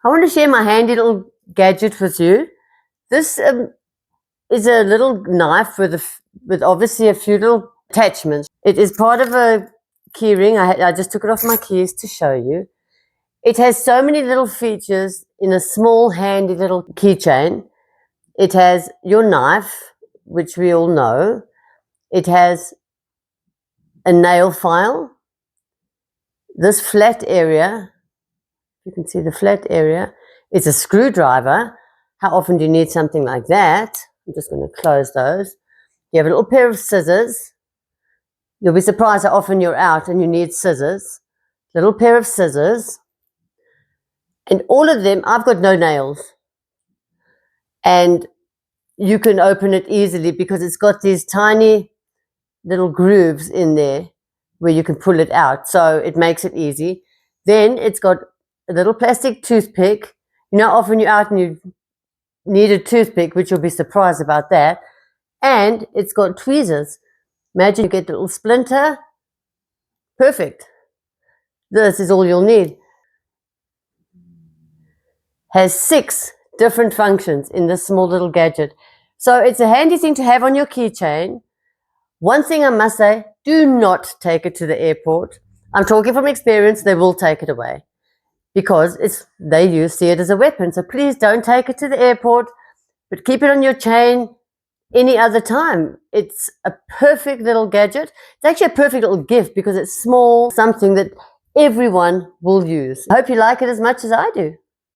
I want to share my handy little gadget with you. This is a little knife with obviously a few little attachments. It is part of a key ring. I just took it off my keys to show you. It has so many little features in a small handy little keychain. It has your knife, which we all know. It has a nail file. This flat area, you can see the flat area, is a screwdriver. How often do you need something like that? I'm just going to close those. You have a little pair of scissors. You'll be surprised how often you're out and you need scissors. Little pair of scissors. And all of them, I've got no nails. And you can open it easily because it's got these tiny little grooves in there where you can pull it out. So it makes it easy. Then it's got a little plastic toothpick. You know, often you're out and you need a toothpick, which you'll be surprised about that. And it's got tweezers. Imagine you get a little splinter. Perfect. This is all you'll need. Has 6 different functions in this small little gadget. So it's a handy thing to have on your keychain. One thing I must say, do not take it to the airport. I'm talking from experience, they will take it away because they see it as a weapon. So please don't take it to the airport, but keep it on your chain any other time. It's a perfect little gadget. It's actually a perfect little gift because it's small, something that everyone will use. I hope you like it as much as I do.